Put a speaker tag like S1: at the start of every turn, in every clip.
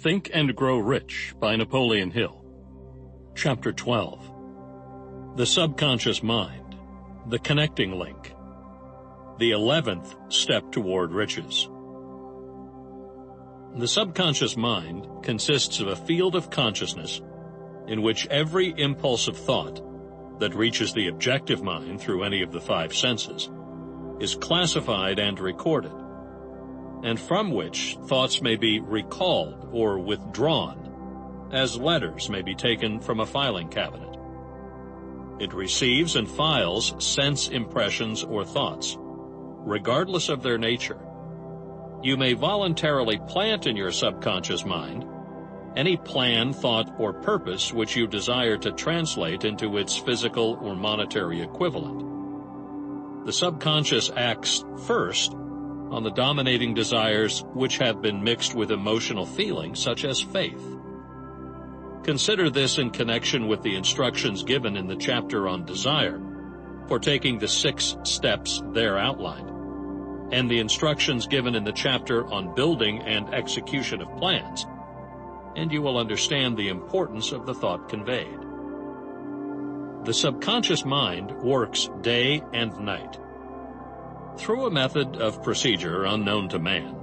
S1: Think and Grow Rich by Napoleon Hill. Chapter 12. The Subconscious Mind, the Connecting Link. The 11th Step Toward Riches. The subconscious mind consists of a field of consciousness in which every impulse of thought that reaches the objective mind through any of the five senses is classified and recorded, and from which thoughts may be recalled or withdrawn, as letters may be taken from a filing cabinet. It receives and files sense impressions or thoughts, regardless of their nature. You may voluntarily plant in your subconscious mind any plan, thought, or purpose which you desire to translate into its physical or monetary equivalent. The subconscious acts first on the dominating desires which have been mixed with emotional feelings such as faith. Consider this in connection with the instructions given in the chapter on desire for taking the 6 steps there outlined, and the instructions given in the chapter on building and execution of plans, and you will understand the importance of the thought conveyed. The subconscious mind works day and night. Through a method of procedure unknown to man,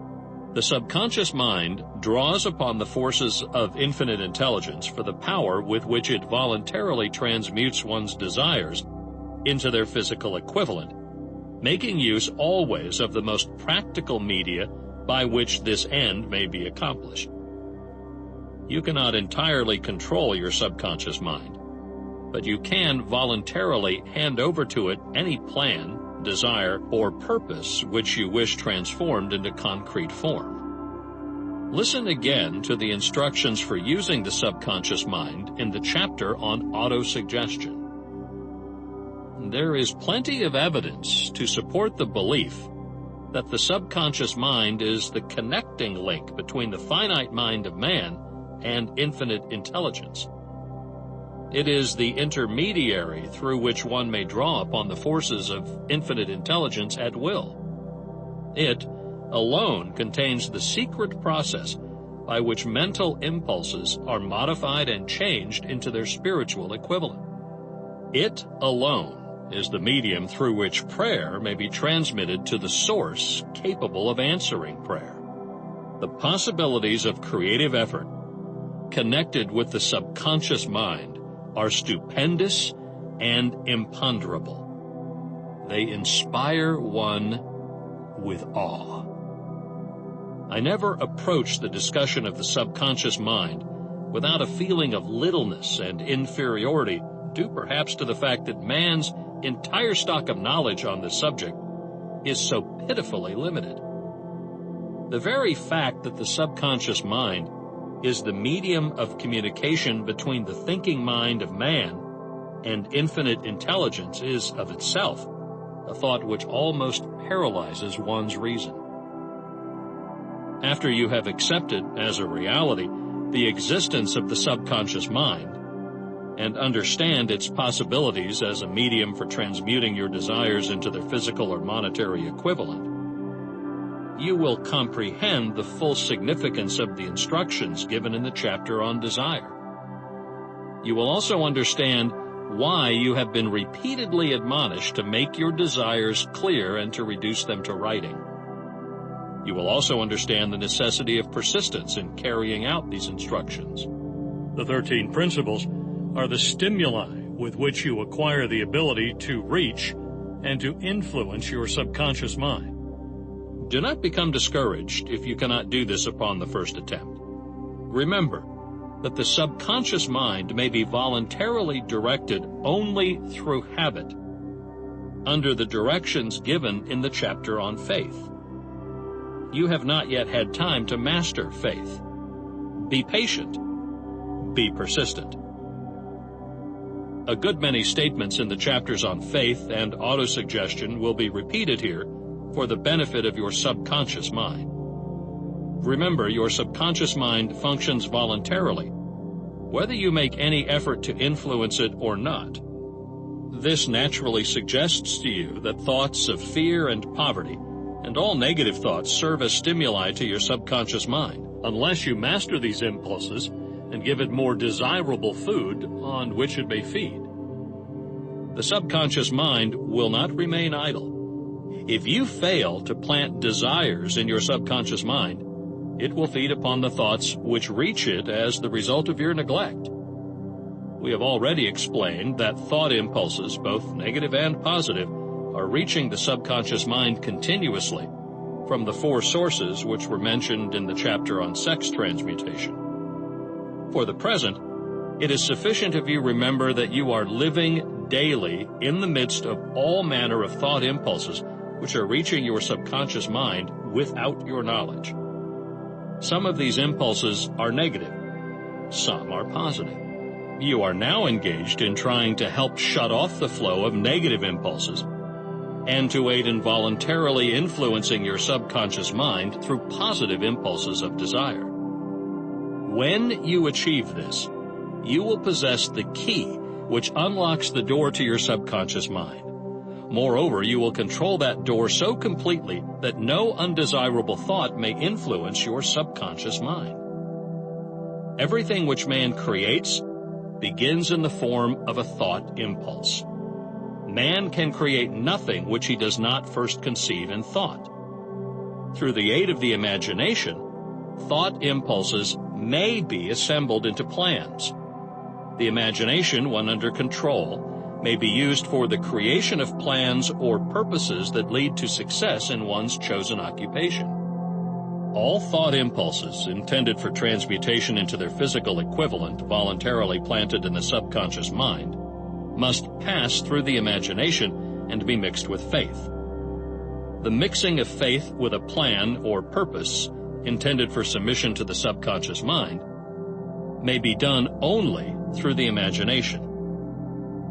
S1: the subconscious mind draws upon the forces of infinite intelligence for the power with which it voluntarily transmutes one's desires into their physical equivalent, making use always of the most practical media by which this end may be accomplished. You cannot entirely control your subconscious mind, but you can voluntarily hand over to it any plan, desire, or purpose which you wish transformed into concrete form. Listen again to the instructions for using the subconscious mind in the chapter on autosuggestion. There is plenty of evidence to support the belief that the subconscious mind is the connecting link between the finite mind of man and infinite intelligence. It is the intermediary through which one may draw upon the forces of infinite intelligence at will. It alone contains the secret process by which mental impulses are modified and changed into their spiritual equivalent. It alone is the medium through which prayer may be transmitted to the source capable of answering prayer. The possibilities of creative effort connected with the subconscious mind are stupendous and imponderable. They inspire one with awe. I never approach the discussion of the subconscious mind without a feeling of littleness and inferiority, due perhaps to the fact that man's entire stock of knowledge on this subject is so pitifully limited. The very fact that the subconscious mind is the medium of communication between the thinking mind of man and infinite intelligence is of itself a thought which almost paralyzes one's reason. After you have accepted as a reality the existence of the subconscious mind and understand its possibilities as a medium for transmuting your desires into their physical or monetary equivalent, you will comprehend the full significance of the instructions given in the chapter on desire. You will also understand why you have been repeatedly admonished to make your desires clear and to reduce them to writing. You will also understand the necessity of persistence in carrying out these instructions. The 13 principles are the stimuli with which you acquire the ability to reach and to influence your subconscious mind. Do not become discouraged if you cannot do this upon the first attempt. Remember that the subconscious mind may be voluntarily directed only through habit, under the directions given in the chapter on faith. You have not yet had time to master faith. Be patient. Be persistent. A good many statements in the chapters on faith and autosuggestion will be repeated here for the benefit of your subconscious mind. Remember, your subconscious mind functions voluntarily, whether you make any effort to influence it or not. This naturally suggests to you that thoughts of fear and poverty and all negative thoughts serve as stimuli to your subconscious mind, unless you master these impulses and give it more desirable food on which it may feed. The subconscious mind will not remain idle. If you fail to plant desires in your subconscious mind, it will feed upon the thoughts which reach it as the result of your neglect. We have already explained that thought impulses, both negative and positive, are reaching the subconscious mind continuously from the 4 sources which were mentioned in the chapter on sex transmutation. For the present, it is sufficient if you remember that you are living daily in the midst of all manner of thought impulses which are reaching your subconscious mind without your knowledge. Some of these impulses are negative, some are positive. You are now engaged in trying to help shut off the flow of negative impulses and to aid in voluntarily influencing your subconscious mind through positive impulses of desire. When you achieve this, you will possess the key which unlocks the door to your subconscious mind. Moreover, you will control that door so completely that no undesirable thought may influence your subconscious mind. Everything which man creates begins in the form of a thought impulse. Man can create nothing which he does not first conceive in thought. Through the aid of the imagination, thought impulses may be assembled into plans. The imagination, when under control, may be used for the creation of plans or purposes that lead to success in one's chosen occupation. All thought impulses intended for transmutation into their physical equivalent, voluntarily planted in the subconscious mind, must pass through the imagination and be mixed with faith. The mixing of faith with a plan or purpose intended for submission to the subconscious mind may be done only through the imagination.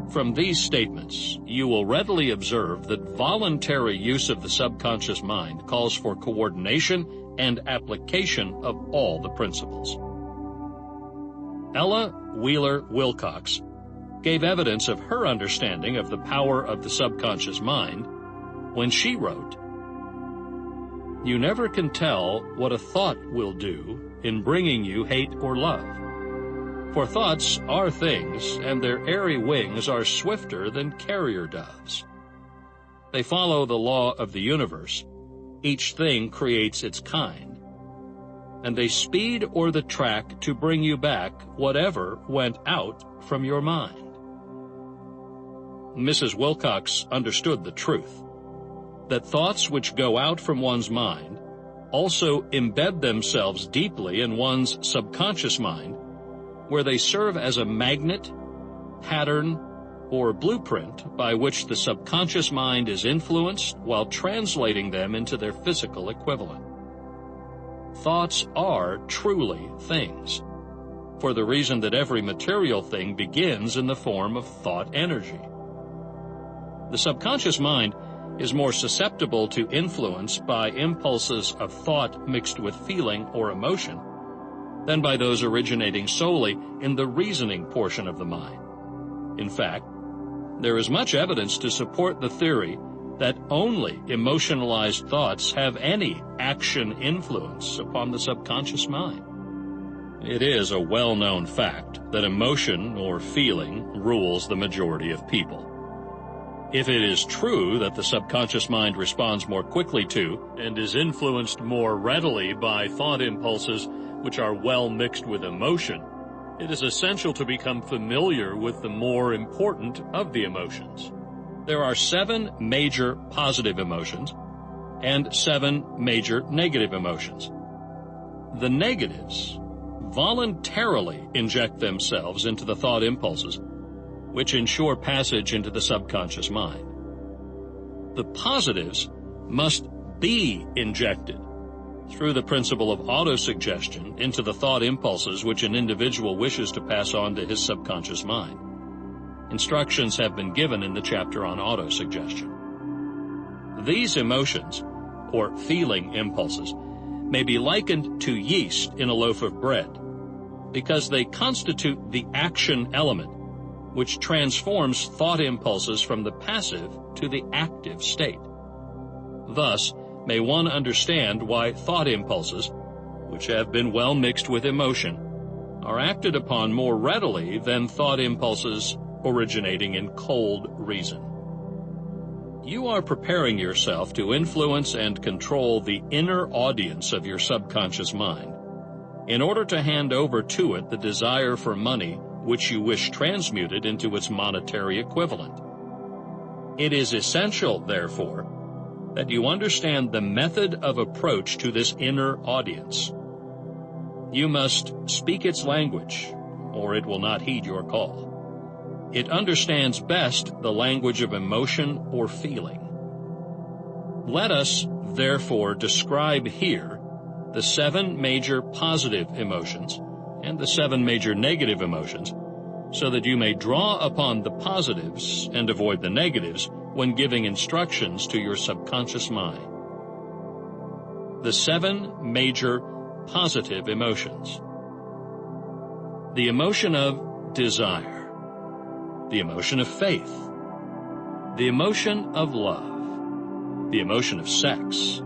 S1: From these statements, you will readily observe that voluntary use of the subconscious mind calls for coordination and application of all the principles. Ella Wheeler Wilcox gave evidence of her understanding of the power of the subconscious mind when she wrote, "You never can tell what a thought will do in bringing you hate or love. For thoughts are things, and their airy wings are swifter than carrier doves. They follow the law of the universe. Each thing creates its kind. And they speed o'er the track to bring you back whatever went out from your mind." Mrs. Wilcox understood the truth, that thoughts which go out from one's mind also embed themselves deeply in one's subconscious mind, where they serve as a magnet, pattern, or blueprint by which the subconscious mind is influenced while translating them into their physical equivalent. Thoughts are truly things, for the reason that every material thing begins in the form of thought energy. The subconscious mind is more susceptible to influence by impulses of thought mixed with feeling or emotion than by those originating solely in the reasoning portion of the mind. In fact, there is much evidence to support the theory that only emotionalized thoughts have any action influence upon the subconscious mind. It is a well-known fact that emotion or feeling rules the majority of people. If it is true that the subconscious mind responds more quickly to and is influenced more readily by thought impulses which are well mixed with emotion, it is essential to become familiar with the more important of the emotions. There are 7 major positive emotions and 7 major negative emotions. The negatives voluntarily inject themselves into the thought impulses, which ensure passage into the subconscious mind. The positives must be injected through the principle of autosuggestion into the thought impulses which an individual wishes to pass on to his subconscious mind. Instructions have been given in the chapter on autosuggestion. These emotions, or feeling impulses, may be likened to yeast in a loaf of bread, because they constitute the action element which transforms thought impulses from the passive to the active state. Thus, may one understand why thought impulses, which have been well mixed with emotion, are acted upon more readily than thought impulses originating in cold reason. You are preparing yourself to influence and control the inner audience of your subconscious mind in order to hand over to it the desire for money which you wish transmuted into its monetary equivalent. It is essential, therefore, that you understand the method of approach to this inner audience. You must speak its language, or it will not heed your call. It understands best the language of emotion or feeling. Let us, therefore, describe here the 7 major positive emotions and the 7 major negative emotions, so that you may draw upon the positives and avoid the negatives when giving instructions to your subconscious mind. The 7 major positive emotions. The emotion of desire, the emotion of faith, the emotion of love, the emotion of sex,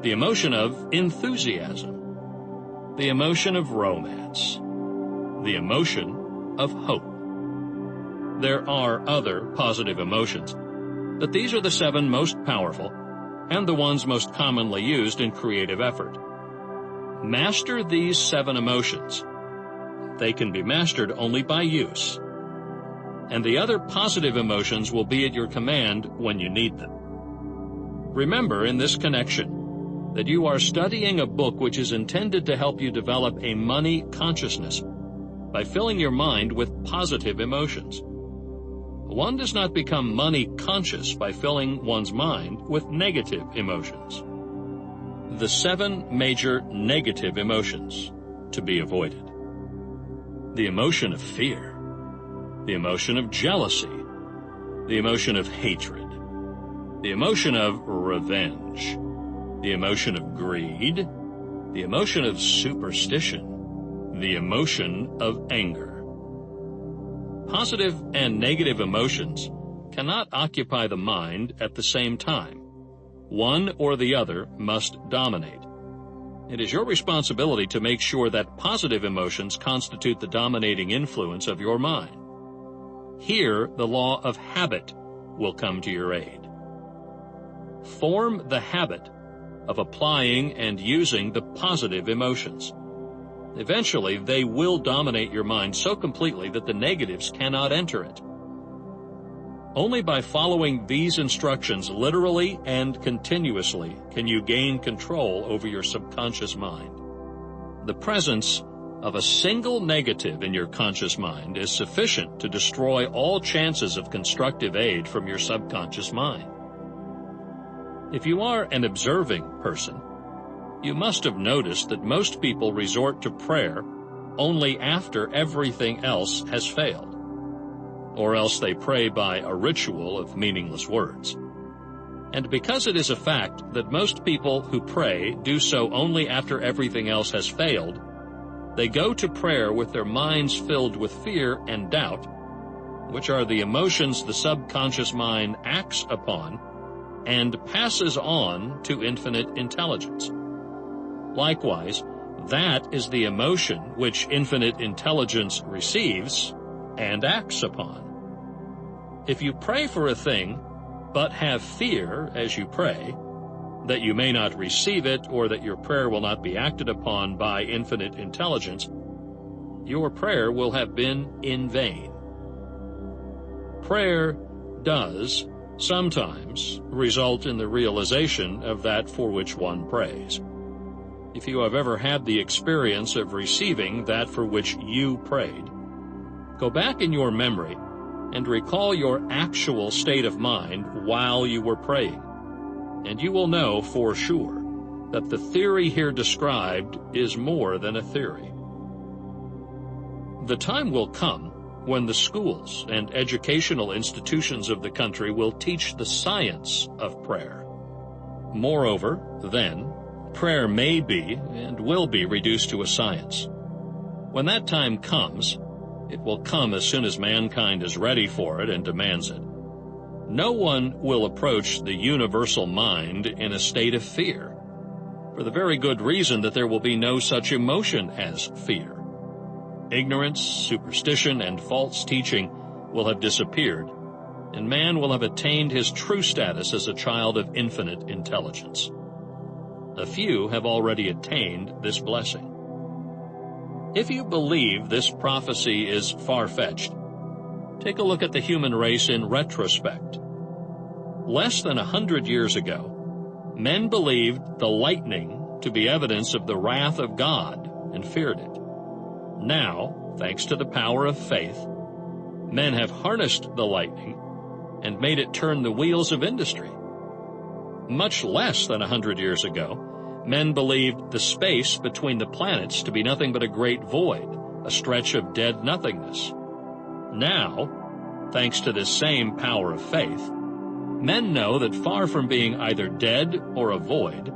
S1: the emotion of enthusiasm, the emotion of romance, the emotion of hope. There are other positive emotions, but these are the 7 most powerful and the ones most commonly used in creative effort. Master these 7 emotions. They can be mastered only by use, and the other positive emotions will be at your command when you need them. Remember in this connection that you are studying a book which is intended to help you develop a money consciousness by filling your mind with positive emotions. One does not become money conscious by filling one's mind with negative emotions. The 7 major negative emotions to be avoided. The emotion of fear, the emotion of jealousy, the emotion of hatred, the emotion of revenge, the emotion of greed, the emotion of superstition, the emotion of anger. Positive and negative emotions cannot occupy the mind at the same time. One or the other must dominate. It is your responsibility to make sure that positive emotions constitute the dominating influence of your mind. Here, the law of habit will come to your aid. Form the habit of applying and using the positive emotions. Eventually, they will dominate your mind so completely that the negatives cannot enter it. Only by following these instructions literally and continuously can you gain control over your subconscious mind. The presence of a single negative in your conscious mind is sufficient to destroy all chances of constructive aid from your subconscious mind. If you are an observing person, you must have noticed that most people resort to prayer only after everything else has failed, or else they pray by a ritual of meaningless words. And because it is a fact that most people who pray do so only after everything else has failed, they go to prayer with their minds filled with fear and doubt, which are the emotions the subconscious mind acts upon and passes on to infinite intelligence. Likewise, that is the emotion which infinite intelligence receives and acts upon. If you pray for a thing, but have fear as you pray, that you may not receive it or that your prayer will not be acted upon by infinite intelligence, your prayer will have been in vain. Prayer does sometimes result in the realization of that for which one prays. If you have ever had the experience of receiving that for which you prayed, go back in your memory and recall your actual state of mind while you were praying, and you will know for sure that the theory here described is more than a theory. The time will come when the schools and educational institutions of the country will teach the science of prayer. Moreover, then, prayer may be and will be reduced to a science. When that time comes, it will come as soon as mankind is ready for it and demands it. No one will approach the universal mind in a state of fear. for the very good reason that there will be no such emotion as fear. Ignorance, superstition, and false teaching will have disappeared, and man will have attained his true status as a child of infinite intelligence. A few have already attained this blessing. If you believe this prophecy is far-fetched, take a look at the human race in retrospect. Less than 100 years ago, men believed the lightning to be evidence of the wrath of God and feared it. Now, thanks to the power of faith, men have harnessed the lightning and made it turn the wheels of industry. Much less than 100 years ago, men believed the space between the planets to be nothing but a great void, a stretch of dead nothingness. Now, thanks to this same power of faith, men know that far from being either dead or a void,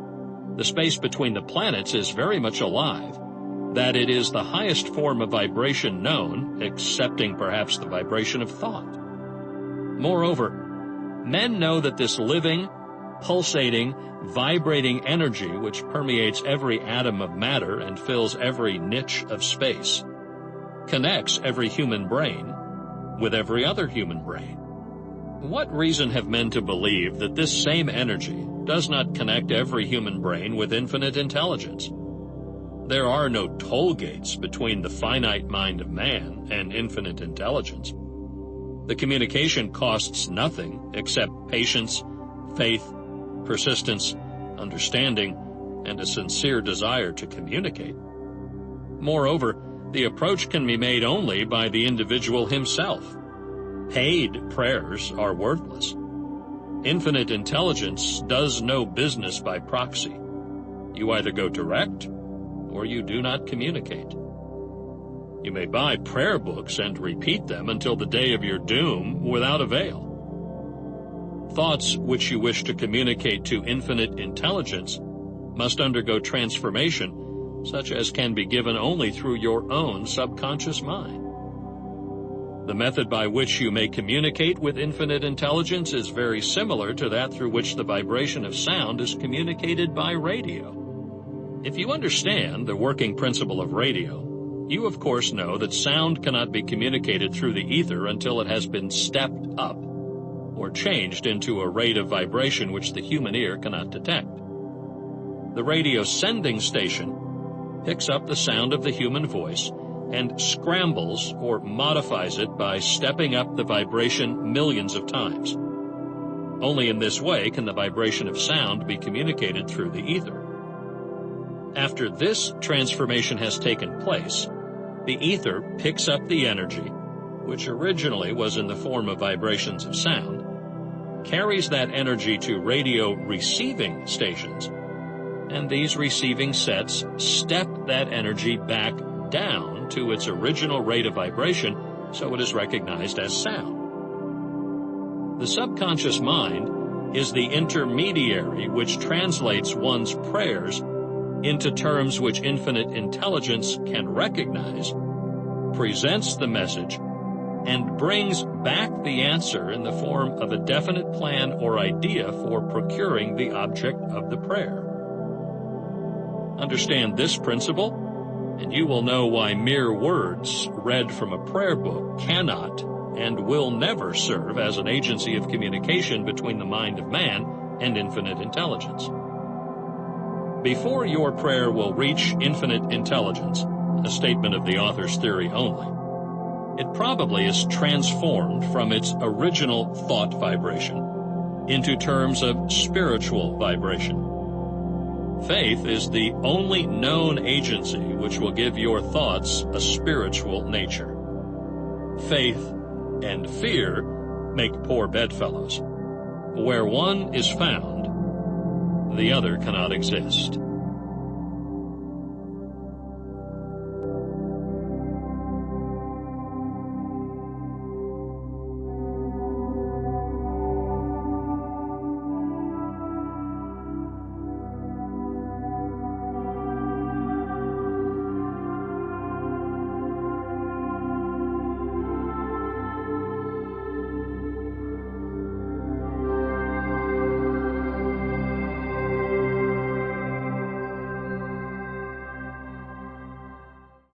S1: the space between the planets is very much alive, that it is the highest form of vibration known, excepting perhaps the vibration of thought. Moreover, men know that this living, pulsating, vibrating energy which permeates every atom of matter and fills every niche of space connects every human brain with every other human brain. What reason have men to believe that this same energy does not connect every human brain with infinite intelligence? There are no toll gates between the finite mind of man and infinite intelligence. The communication costs nothing except patience, faith, persistence, understanding, and a sincere desire to communicate. Moreover, the approach can be made only by the individual himself. Paid prayers are worthless. Infinite intelligence does no business by proxy. You either go direct, or you do not communicate. You may buy prayer books and repeat them until the day of your doom without avail. Thoughts which you wish to communicate to infinite intelligence must undergo transformation, such as can be given only through your own subconscious mind. The method by which you may communicate with infinite intelligence is very similar to that through which the vibration of sound is communicated by radio. If you understand the working principle of radio, you of course know that sound cannot be communicated through the ether until it has been stepped up or changed into a rate of vibration which the human ear cannot detect. The radio sending station picks up the sound of the human voice and scrambles or modifies it by stepping up the vibration millions of times. Only in this way can the vibration of sound be communicated through the ether. After this transformation has taken place, the ether picks up the energy, which originally was in the form of vibrations of sound, carries that energy to radio receiving stations, and these receiving sets step that energy back down to its original rate of vibration so it is recognized as sound. The subconscious mind is the intermediary which translates one's prayers into terms which infinite intelligence can recognize, presents the message, and brings back the answer in the form of a definite plan or idea for procuring the object of the prayer. Understand this principle, and you will know why mere words read from a prayer book cannot and will never serve as an agency of communication between the mind of man and infinite intelligence. Before your prayer will reach infinite intelligence, a statement of the author's theory only, it probably is transformed from its original thought vibration into terms of spiritual vibration. Faith is the only known agency which will give your thoughts a spiritual nature. Faith and fear make poor bedfellows. Where one is found, the other cannot exist.